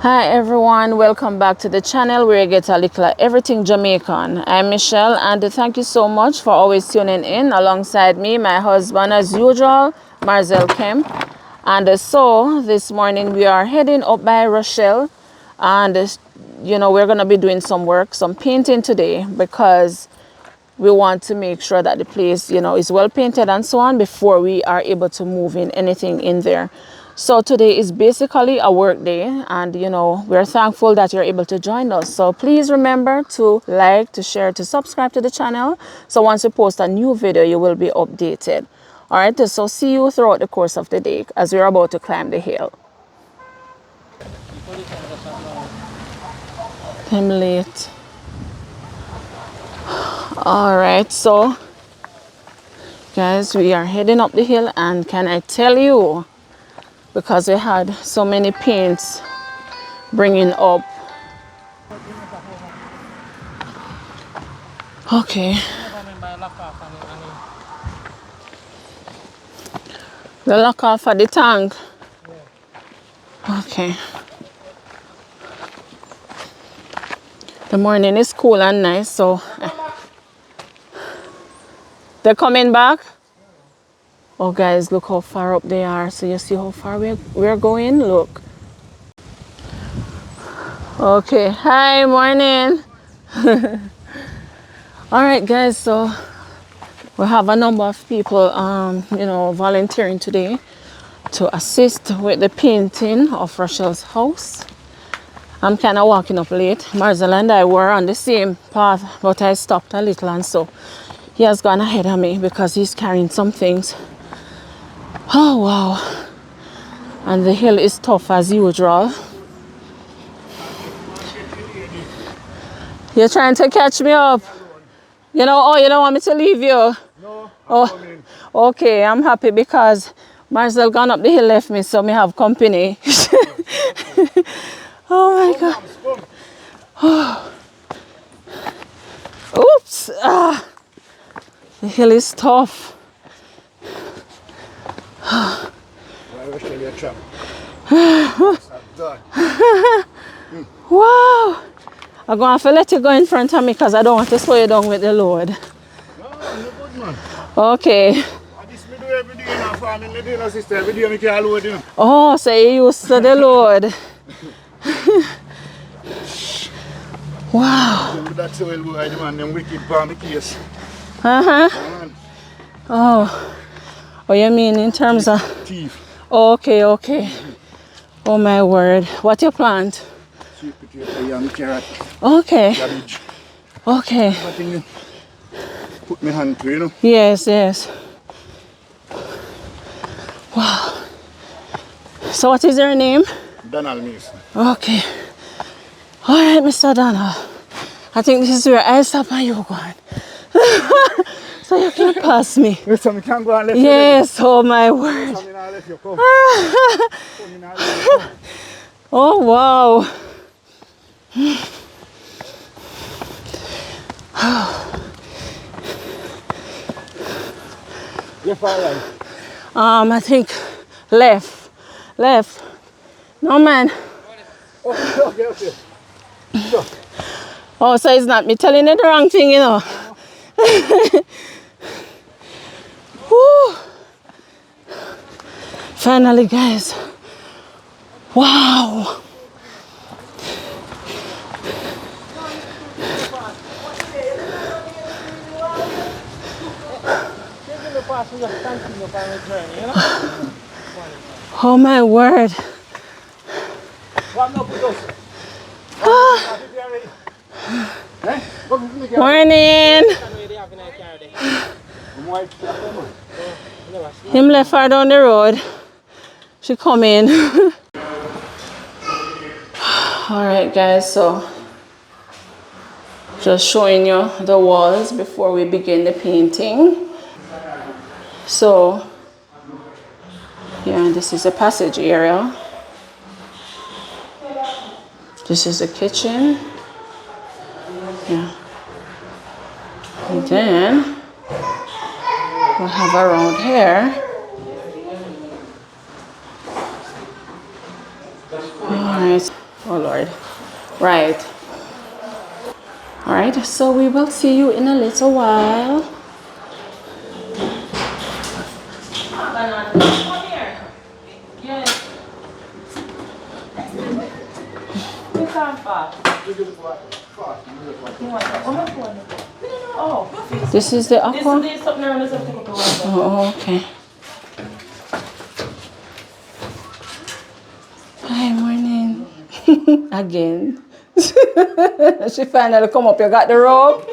Hi everyone, welcome back to the channel where you get a little of everything Jamaican. I'm Michelle and thank you so much for always tuning in alongside me, my husband as usual, Marzel Kemp. And so this morning we are heading up by Rochelle and we're going to be doing some work, some painting today because we want to make sure that the place, is well painted and so on before we are able to move in anything in there. So today is basically a work day and, we're thankful that you're able to join us. So please remember to like, to share, to subscribe to the channel. So once we post a new video, you will be updated. All right, so see you throughout the course of the day as we're about to climb the hill. I'm late. All right, so guys, we are heading up the hill and can I tell you, because we had so many paints bringing up. Okay. The lock off for the tank. Okay. The morning is cool and nice, so they're coming back. Oh guys, look how far up they are. So you see how far we're going? Look. Okay, hi, morning. All right guys, so we have a number of people volunteering today to assist with the painting of Rochelle's house. I'm kind of walking up late. Marzel and I were on the same path, but I stopped a little and so he has gone ahead of me because he's carrying some things. Oh wow. And the hill is tough as usual. You're trying to catch me up. You don't want me to leave you? No, I'm coming. Okay, I'm happy because Marcel gone up the hill, left me, so me have company. Oh my God. Oh. Oops. The hill is tough. Wow. I'm going to have to let you go in front of me because I don't want to slow you down with the load. No, you're good, man. Okay. This me do every day in a farming, me do sister every day, me can load you. Oh, so you used to the load. Wow. That's well boy, the man, them wicked for me case. Oh. Oh, you mean in terms of... Thief. Okay, okay. Oh my word. What you plant? Sweet potato, yam, carrot. Okay. Cabbage. Okay. Everything put my hand to, you know. Yes, yes. Wow. So what is your name? Donald Mason. Okay. All right, Mr. Donald. I think this is where I stop and you go on. So you can pass me. So me can go and let yes, you oh my word. So me not let you come. Oh wow. Left or right? I think left. Left. No man. Okay, okay. So. Oh, so it's not me telling you the wrong thing, you know. Woo. Finally, guys. Wow. Oh my word. Morning. Him left her down the road. She come in. All right, guys, so just showing you the walls before we begin the painting. So, yeah, this is a passage area. This is the kitchen. Yeah. And then we'll have around here. All right. Oh Lord. Right. All right. So we will see you in a little while. Come here. Yes. You can't fast. Oh, this is the aqua? Oh, okay. Hi, morning. Again. She finally come up. You got the rope?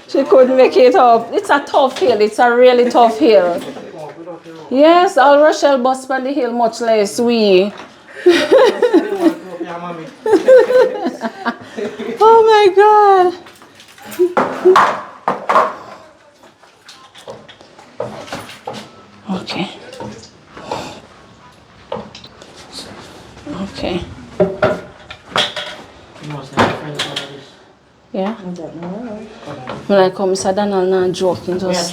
she couldn't make it up. It's a tough hill. It's a really tough hill. Yes, all Rochelle bus on the hill, much less we. Oh my God. Okay. Okay. Yeah. When I come, Mr. Donald not joking, just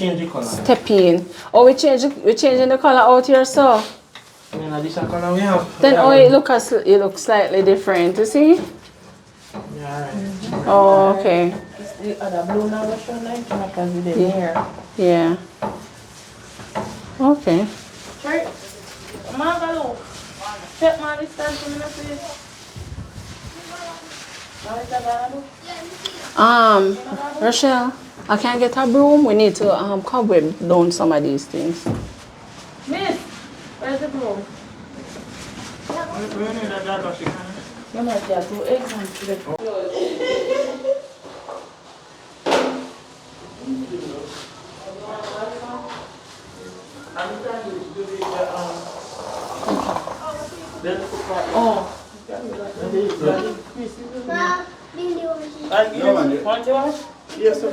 step in. Oh, we changing the color out here, so. Then oh, it looks slightly different. You see? Yeah, right. Oh, okay. The other blue now was showing like because we didn't hear. Yeah. Okay. Right. Magalo. Check my distance in the place. Rochelle, I can't get a broom. We need to cobweb down some of these things. Miss, where's the broom? You might have 2 eggs on today. Oh. Yes, sir.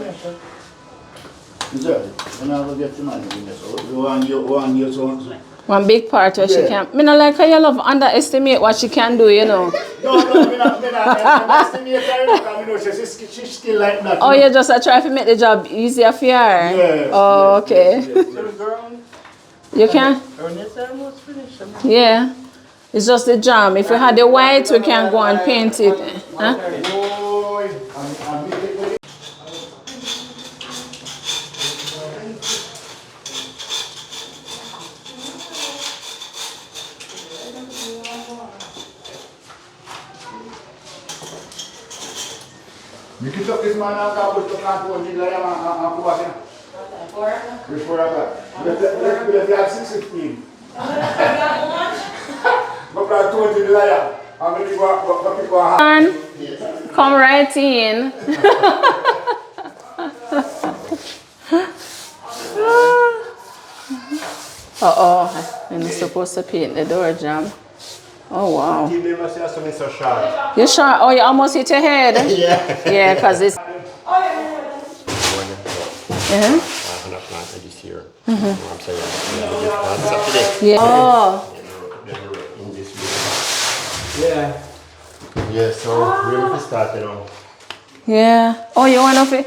One big part where she can. Me not like how you love underestimate what she can do, you know. No, me not underestimate her, because me know she's still like that. Oh, you just try to make the job easier for her? Yes. Oh, yes, okay. yes, You can? Yeah. It's just the jam. If we had the white, we can go and paint it. Huh? Kita kisah mana kabut tu kan tu ni layar aku baca. Before apa? Bila dia 6:15. Bapak tu ni layar. Ambil gua. Come right in. Uh-oh, I'm not supposed to paint the door jam. Oh, wow. You're sure? Oh, you almost hit your head? Yeah. Yeah, because it's... Planted this year. I'm saying, it's up to date. Yeah. Oh. In this Yeah. yeah, so we have to start, you know. Yeah. Oh, you want to...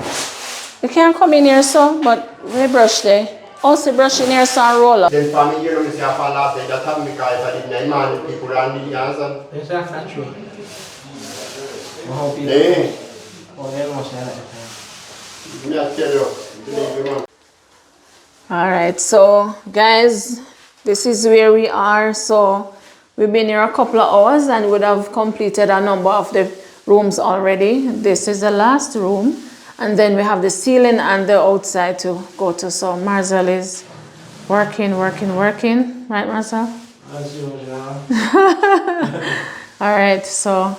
You can't come in here, so, but we brush there. Also brush in here, so and roll up. Then for me, you know, I say, I last day that happened because I didn't man people around me answer. Yes, that's not true. Hey. Oh, they don't say that. Yeah, tell you. All right, so guys, this is where we are. So we've been here a couple of hours and would have completed a number of the rooms already. This is the last room, and then we have the ceiling and the outside to go to. So Marcel is working, right, Marcel? As usual. All right, so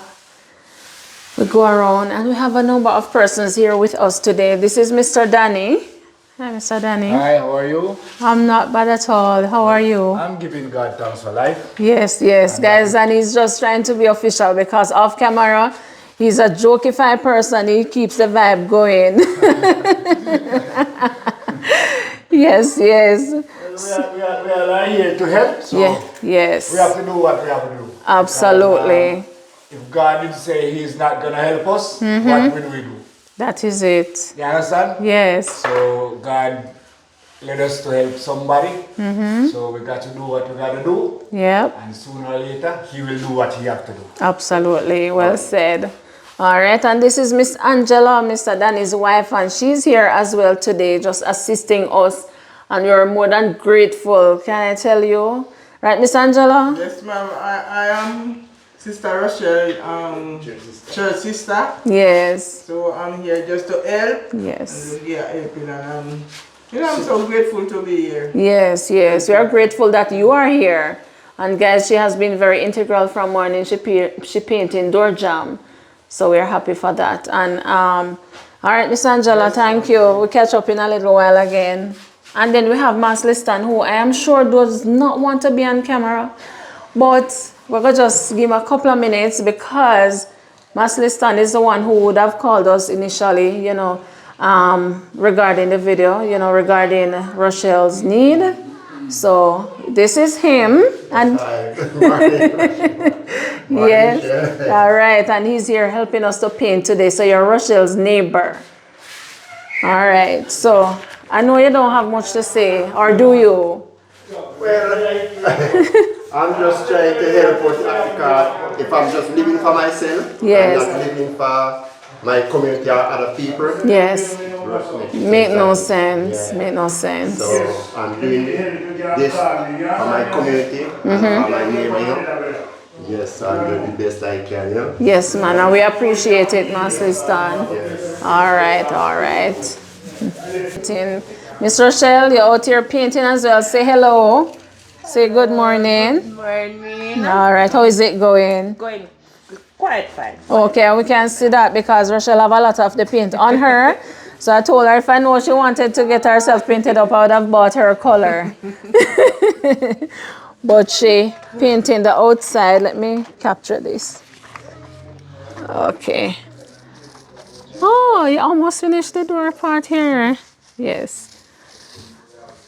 we go around and we have a number of persons here with us today. This is Mr. Danny. Hi, Mr. Danny. Hi, how are you? I'm not bad at all. How are you? I'm giving God thanks for life. Yes, guys, and he's just trying to be official because off camera, he's a jokify person. He keeps the vibe going. Yes. We are here to help. So yes. we have to do what we have to do. Absolutely. Because, if God did say He's not going to help us, what will we do? That is it. You understand? Yes. So God led us to help somebody. So we got to do what we got to do. Yep. And sooner or later, he will do what he have to do. Absolutely. Well said. All right. And this is Miss Angela, Mr. Danny's wife, and she's here as well today, just assisting us. And we're more than grateful. Can I tell you? Right, Miss Angela? Yes, ma'am. I am Sister Rochelle, church sister. Yes. So I'm here just to help. Yes. And yeah, helping. And I'm so grateful to be here. Yes, yes. We are grateful that you are here. And guys, she has been very integral from morning. She painted door jam. So we're happy for that. And all right, Miss Angela, thank you. We'll catch up in a little while again. And then we have Mas Liston, who I am sure does not want to be on camera. But we're going to just give him a couple of minutes because Mas Liston is the one who would have called us initially, you know, regarding the video, you know, regarding Rochelle's need. So this is him. And yes, all right. And he's here helping us to paint today. So you're Rochelle's neighbor. All right. So I know you don't have much to say, or do you? Well, I'm just trying to help out because if I'm just living for myself, Yes. I'm not living for my community or other people. Yes. Make no sense. Yeah. Make no sense. So I'm doing this for my community and for my neighborhood. Yes, I'm doing the best I can, yeah. Yes, man, and we appreciate it, Master Stan. Yes. All right, all right. Miss Rochelle, you're out here painting as well. Say hello. Say good morning. Good morning. All right, how is it going? Going quite fine. Okay, we can see that because Rochelle have a lot of the paint on her. So I told her if I know she wanted to get herself painted up, I would have bought her a color. But she painting the outside. Let me capture this. Okay. Oh, you almost finished the door part here. Yes.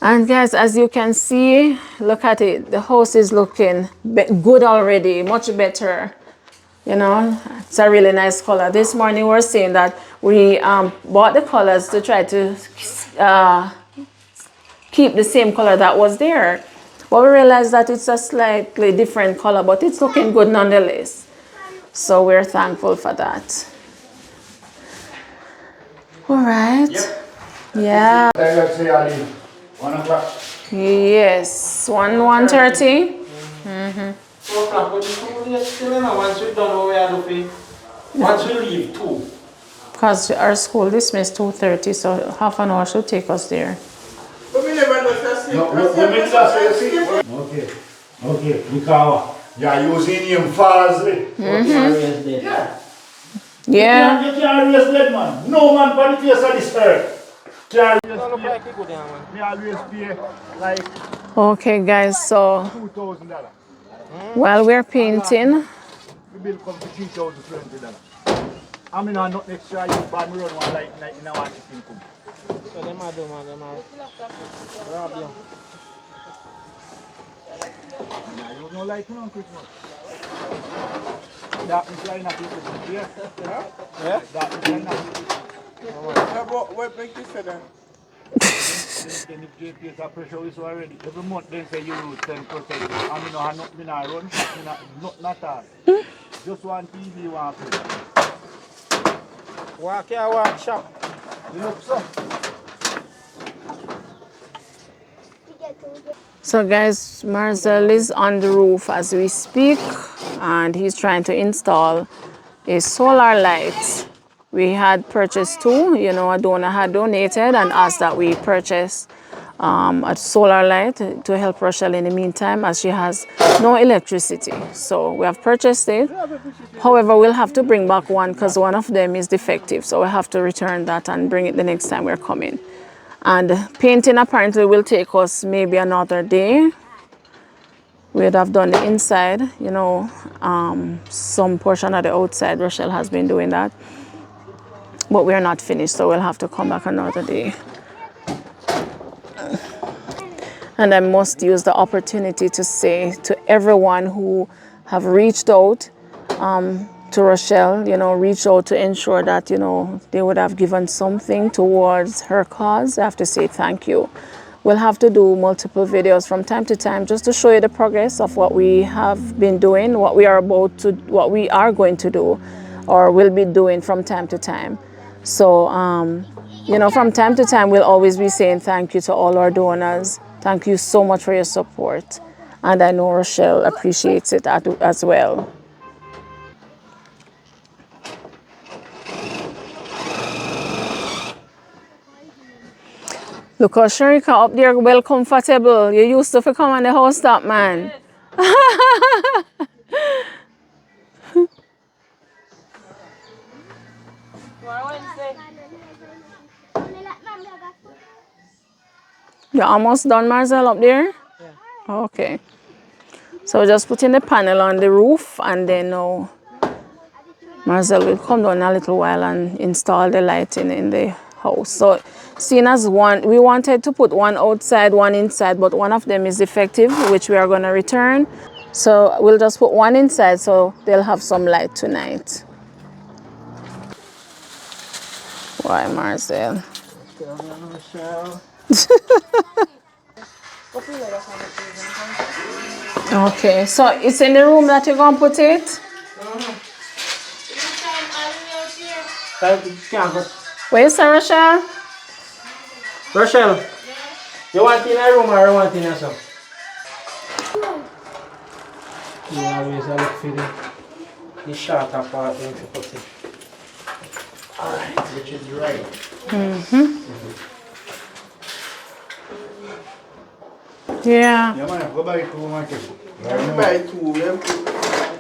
And guys, as you can see, look at it. The house is looking good already, much better. You know, it's a really nice color. This morning we're saying that we bought the colors to try to keep the same color that was there. But we realized that it's a slightly different color, but it's looking good nonetheless. So we're thankful for that. All right. Yep. Yeah. Let's say I leave. 1 o'clock. Yes. 1:30. 4 o'clock, but it's still in. Once we're done, what we have to pay? Once we leave, 2. Because our school dismissed 2:30, so half an hour should take us there. But we never know that's it. Okay. Okay. Because you're using him falsely. Yeah. Yeah. You can't raise dead man. No man on the face of this earth. Can't raise me always pay like Okay, guys, so $2,000. while we're painting, The bill comes to $3,020. I mean, I'm not next year, you buy me run one like in a watch income. So them are rob you. Nah, you don't like it on Christmas. That is line up Christmas. Yeah? Yeah? That is line up Christmas. What make you say that? Then if JP is a pressure is already. Every month they say you lose 10%. I mean, I not me not run, not all. Just one TV, one play. Walk here, walk shop. You look so. so guys, Marcel is on the roof as we speak, and he's trying to install a solar light. We had purchased 2, you know, a donor had donated and asked that we purchase a solar light to help Rochelle in the meantime, as she has no electricity. So we have purchased it. However, we'll have to bring back one because one of them is defective. So we have to return that and bring it the next time we're coming. And painting apparently will take us maybe another day. We'd have done the inside, you know, some portion of the outside. Rochelle has been doing that. But we're not finished, so we'll have to come back another day. And I must use the opportunity to say to everyone who have reached out to Rochelle, you know, reached out to ensure that, you know, they would have given something towards her cause. I have to say thank you. we'll have to do multiple videos from time to time just to show you the progress of what we have been doing, what we are going to do, or will be doing from time to time. So, you know, from time to time, we'll always be saying thank you to all our donors. Thank you so much for your support. And I know Rochelle appreciates it as well. Look how Sharika up there, well comfortable. You used to come on the house top, man. You're almost done, Marcel, up there? Yeah. Okay. So just putting the panel on the roof, and then now Marcel will come down a little while and install the lighting in the house. So seeing as we wanted to put one outside, one inside, but one of them is defective, which we are going to return. So we'll just put one inside so they'll have some light tonight. Why, Marcel? Okay, so it's in the room that you're going to put it? Where is Rochelle? Rochelle, you want in a room or you want in a sub? You always look for the shorter part in to put it. Alright, which is right. Yeah. Yeah, man, go buy 2 market. You buy 2,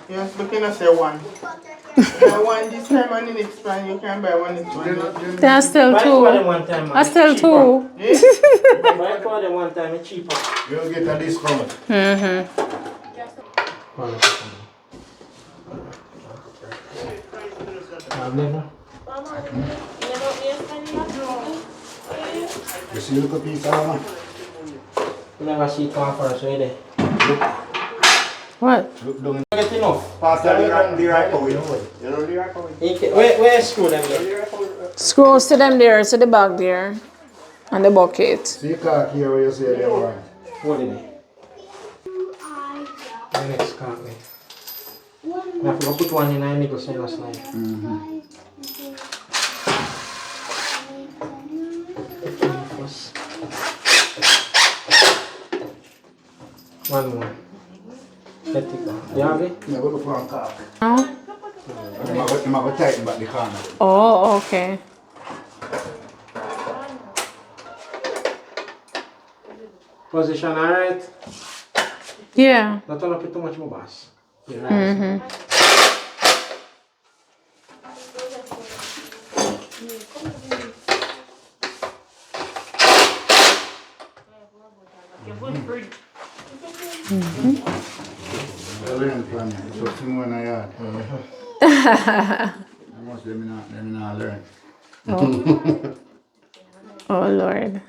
you have to say 1. You want this time and the next time you can buy 1 next one. There are still Buy 2. for them one time, man. I still It's 2. cheaper. Buy for them one time, it's cheaper. You'll get a discount. You see, look at these, man. You never see it come first, right there. What? Look down. Get enough. Pass the right away. You know the right away? Where screw them there? Screws to them there, to the back there, and the bucket. See your car here where you say they want. What is it? The next card, mate. I have to put one in a middle so last night. One more. Let it go. You have it? Yeah, go look for a car. No? I'm going to tighten back the corner. Oh, okay. Position alright? Yeah. Not turn up it too much more bass. Right. I learned from you. It's a few in the yard. Almost let me not learn. Oh, Lord.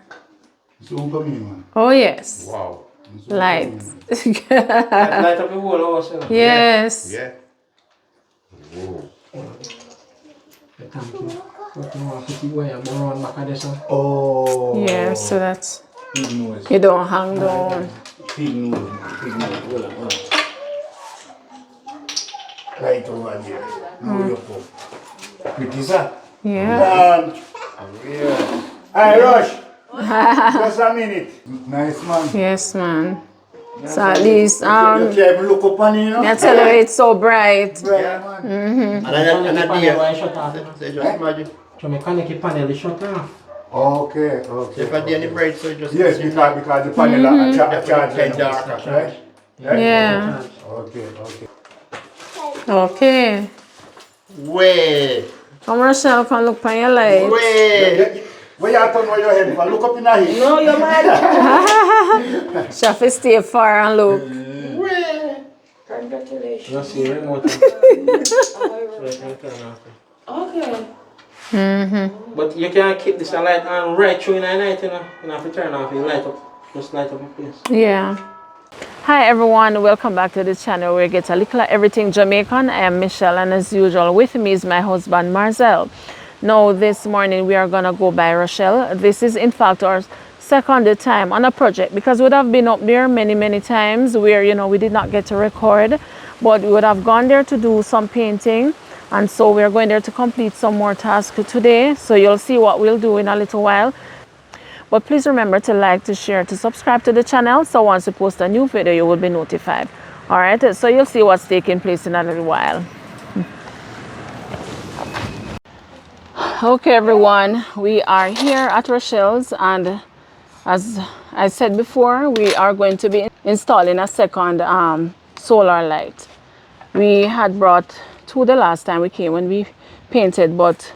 So who come in, man? Oh, yes. Wow. Light. Light up the whole house, you know? Yes. Yeah. Whoa. Thank you. But you want to put the wire around back of this one? Oh. Yeah, so that's, Pig nose. you don't hang down. Pig nose. Pig nose. Hold on. Right over there. Now you go. Pretty, sir? Yeah. Yeah. Hey, Rush. Just a minute. Nice, man. Yes, man. So at least, You can't even look up on it, you know? I tell you, it's so bright. Yeah, man. And I Panel wire shut off. say just imagine. So mechanic panel is shut off. Okay, So okay. if I do any bright, so just Yes, because the panel are charging. dark. Right? Yeah. Okay, okay. Okay. Way. Come, Rochelle, come look on your light. Way. Where you turn where your head? Look up in the heat. No, you're mad. She have to stay far and look. Way. Congratulations. You see the remote. Okay. But you can't keep this light on right through in the night, you know. You have to turn off, you light up. Just light up the place. Yeah. Hi everyone, welcome back to the channel where we get a little everything Jamaican. I am Michelle, and as usual with me is my husband Marcel. Now this morning we are gonna go by Rochelle. This is in fact our second time on a project, because we would have been up there many times where, you know, we did not get to record, but we would have gone there to do some painting, and so we're going there to complete some more tasks today. So you'll see what we'll do in a little while. But please remember to like, to share, to subscribe to the channel, so once we post a new video you will be notified. All right, so you'll see what's taking place in a little while. Okay everyone, we are here at Rochelle's, and as I said before, we are going to be installing a second solar light. We had brought two the last time we came when we painted, but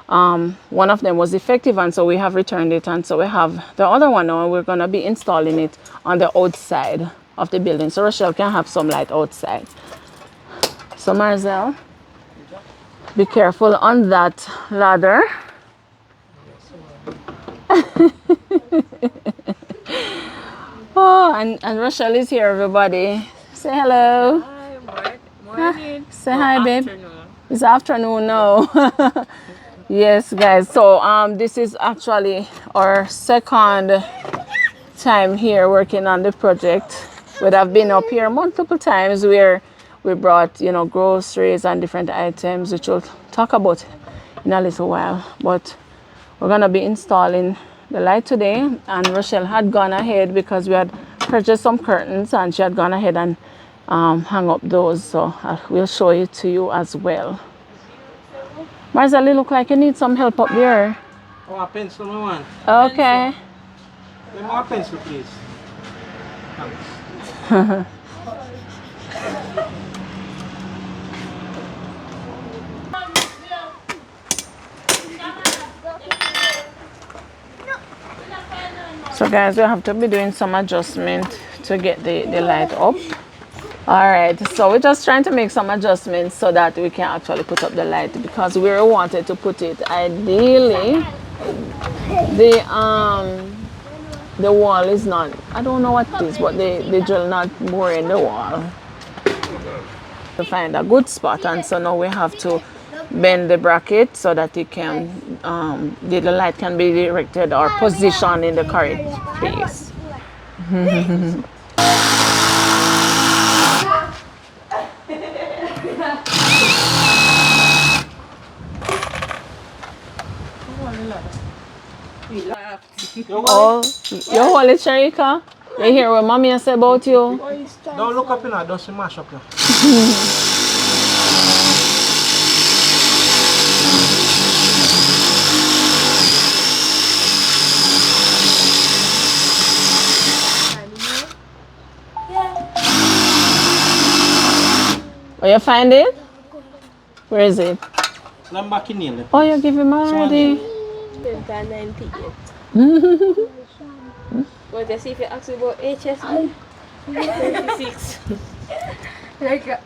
one of them was defective, and so we have returned it, and so we have the other one now, and we're going to be installing it on the outside of the building so Rochelle can have some light outside. So Marzel, be careful on that ladder. Oh, and Rochelle is here, everybody. Say hello. Hi, morning. Say hi, babe. Afternoon. It's afternoon now. Yes, guys. So this is actually our second time here working on the project. We have been up here multiple times where we brought, you know, groceries and different items, which we'll talk about in a little while. But we're gonna be installing the light today, and Rochelle had gone ahead because we had purchased some curtains, and she had gone ahead and hung up those. So we'll show it to you as well. Marcel, you look like you need some help up there. Oh, a pencil, no one. Okay. Give me a pencil, please. Thanks. So guys, we have to be doing some adjustment to get the light up. All right, so we're just trying to make some adjustments so that we can actually put up the light, because we wanted to put it ideally the wall is not, I don't know what it is, but the drill not more in the wall to find a good spot, and so now we have to bend the bracket so that it can the light can be directed or positioned in the correct place. Oh, you hold it, Sharika. You hear what mommy has said about you? Don't look up in there, don't see mash up now. Oh, you find it? Where is it? I'm back in here. Oh, you give him already? 98. But I see if you ask about HSB, 36. There you go.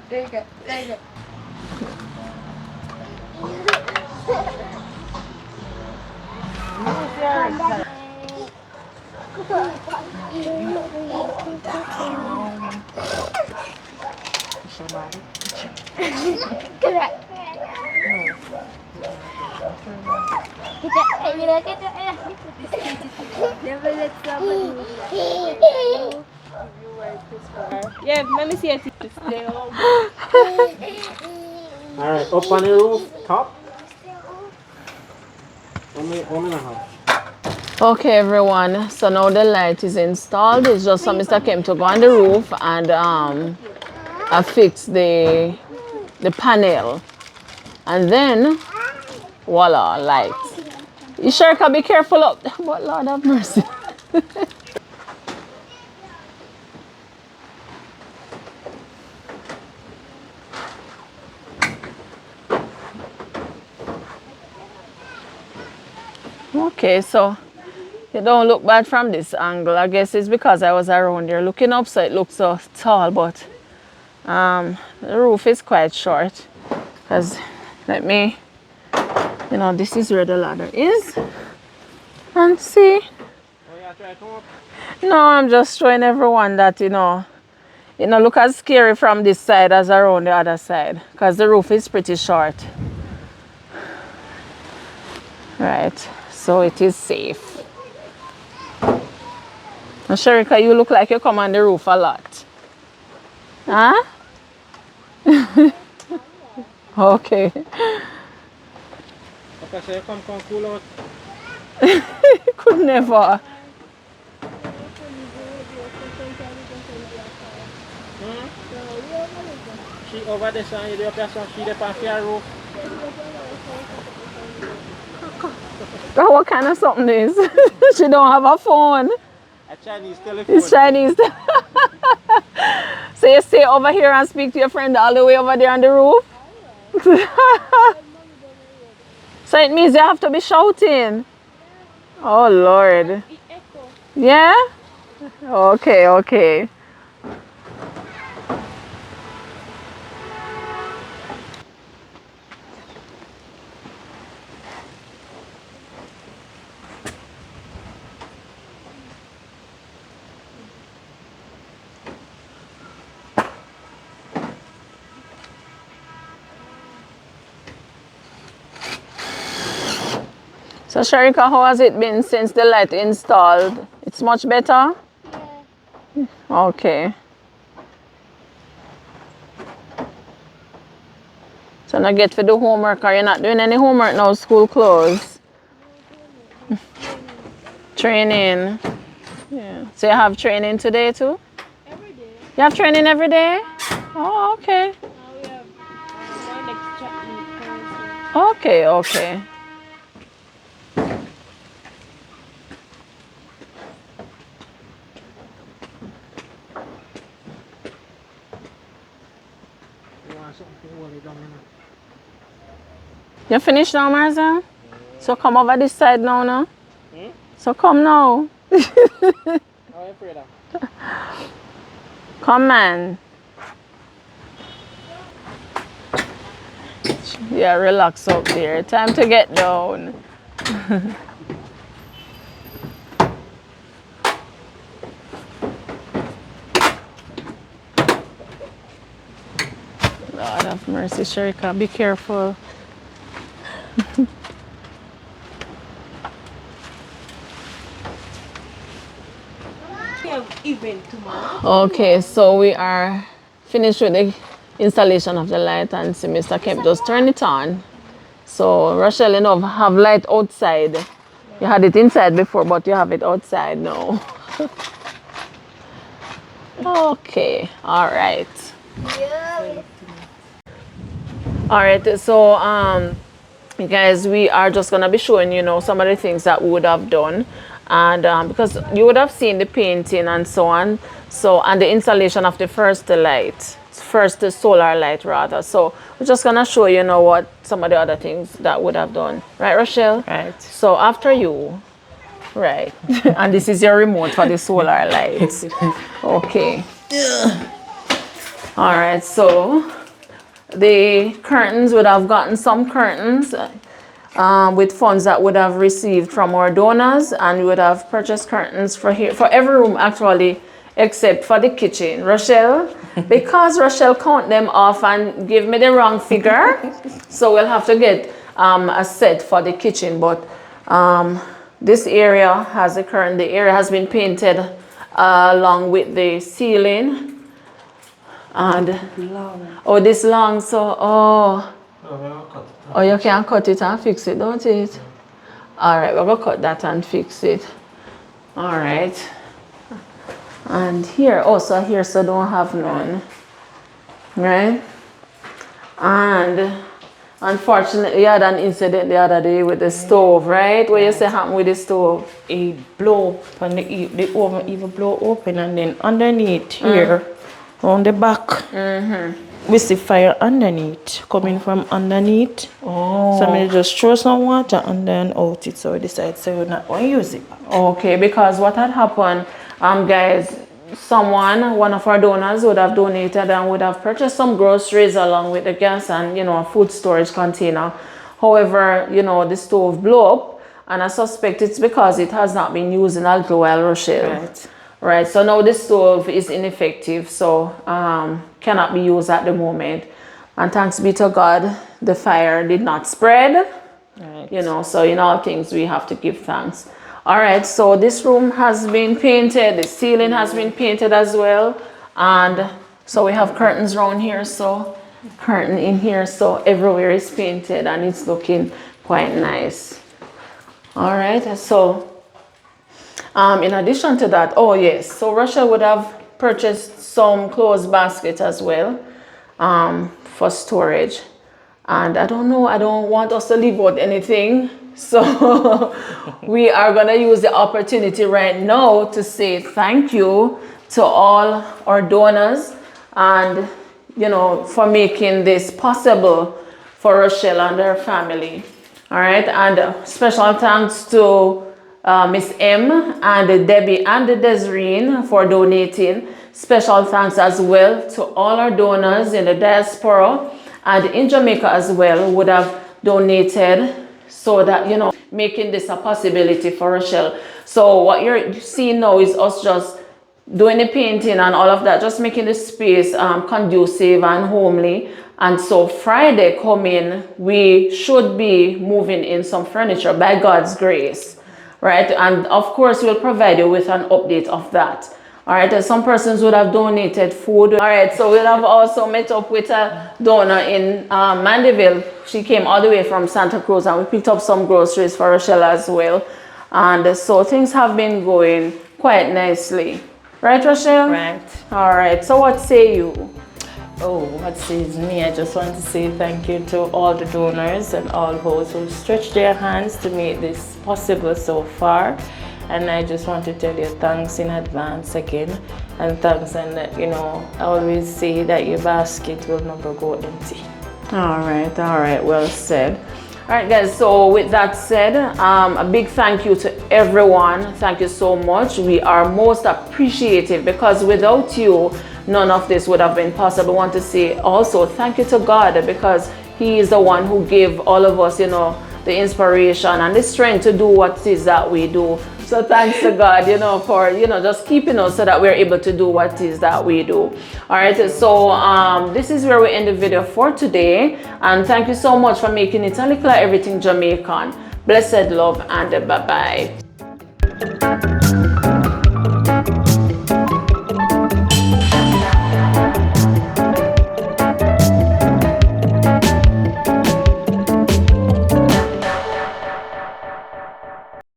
Yeah, let me see it. Alright, up on the roof, top. One and a half. Okay, everyone. So now the light is installed. It's just for Mr. Kim to go on the roof and fix the panel, and then voila, light. You sure can be careful up, but Lord have mercy. Okay, so it don't look bad from this angle. I guess it's because I was around there looking up, so it looks so tall, but the roof is quite short. Because let me, you know, this is where the ladder is. And see. Oh, yeah, try to come up. No, I'm just showing everyone that, you know, look as scary from this side as around the other side. Because the roof is pretty short. Right, so it is safe. And Sherika, you look like you come on the roof a lot. Huh? Okay. Okay, so you come cool out. Could never. She over there, son, you do up here, son, she there on your roof. Oh, what kind of something is? She don't have a phone. A Chinese telephone. It's Chinese. So you stay over here and speak to your friend all the way over there on the roof? So it means you have to be shouting. Oh Lord. Yeah? Okay, okay. So Sharika, how has it been since the light installed? It's much better? Yeah. Okay. So now get for the homework, or you're not doing any homework now, school closed? Training. Yeah. So you have training today too? Every day. You have training every day? Oh, okay. Now we have my next chat meet Thursday. Okay, okay. You want something to hold it down, you know? You finished now, Marza? So come over this side now, no? Hmm? So come now. How are you afraid of? Come, man. Yeah, relax up there. Time to get down. Lord have mercy, Sharika. Be careful. We have event tomorrow. Okay, so we are finished with the installation of the light, and see Mr. Kemp just turn it on. So Rochelle, you know, have light outside. You had it inside before, but you have it outside now. Okay, all right. Yeah. All right, so you guys, we are just gonna be showing you know some of the things that we would have done, and because you would have seen the painting and so on, so and the installation of the first light, first solar light rather. So we're just gonna show you know what some of the other things that would have done, right, Rochelle? Right. So after you, right, and this is your remote for the solar lights. Okay. All right, so the curtains would have gotten some curtains with funds that would have received from our donors, and we would have purchased curtains for here for every room actually except for the kitchen. Rochelle, because Rochelle count them off and give me the wrong figure, so we'll have to get a set for the kitchen. But this area has a curtain. The area has been painted along with the ceiling. And oh, this long, so oh, you can cut it and fix it, don't it? All right, we're gonna cut that and fix it. All right. And here, also here, so don't have none, right? And unfortunately, you had an incident the other day with the stove, right? What you say happened with the stove? It blow up and the oven even blow open, and then underneath here, on the back, we see fire underneath, coming from underneath. Oh. So I just throw some water and then out it, so we decided so we're not going to use it. Okay, because what had happened, guys, one of our donors would have donated and would have purchased some groceries along with the gas and, you know, a food storage container. However, you know, the stove blew up, and I suspect it's because it has not been used in a little while, Rochelle. Right. Right, so now the stove is ineffective, so cannot be used at the moment. And thanks be to God, the fire did not spread. Right. You know, so in all things we have to give thanks. All right, so this room has been painted, the ceiling has been painted as well, and so we have curtains around here, so curtain in here, so everywhere is painted and it's looking quite nice. All right, so in addition to that, oh yes, so Russia would have purchased some clothes basket as well for storage. And I don't know, I don't want us to leave out anything. So we are going to use the opportunity right now to say thank you to all our donors and, you know, for making this possible for Rochelle and her family. All right. And special thanks to Miss M and Debbie and Desireen for donating. Special thanks as well to all our donors in the diaspora and in Jamaica as well would have donated, so that, you know, making this a possibility for Rochelle. So what you're seeing now is us just doing the painting and all of that, just making the space conducive and homely. And so Friday coming, we should be moving in some furniture by God's grace, right? And of course, we'll provide you with an update of that. All right, and some persons would have donated food. All right, so we'll have also met up with a donor in Mandeville. She came all the way from Santa Cruz, and we picked up some groceries for Rochelle as well. And so things have been going quite nicely. Right, Rochelle? Right. All right, so what say you? Oh, what says me? I just want to say thank you to all the donors and all those who stretched their hands to make this possible so far. And I just want to tell you thanks in advance again. And thanks, and you know, I always say that your basket will never go empty. All right, well said. All right, guys, so with that said, a big thank you to everyone. Thank you so much. We are most appreciative, because without you, none of this would have been possible. I want to say also thank you to God, because He is the one who gave all of us, you know, the inspiration and the strength to do what it is that we do. So thanks to God, you know, for, you know, just keeping us so that we're able to do what it is that we do. All right, so this is where we end the video for today. And thank you so much for making it a Likkle Everyting Jamaican. Blessed love and bye-bye.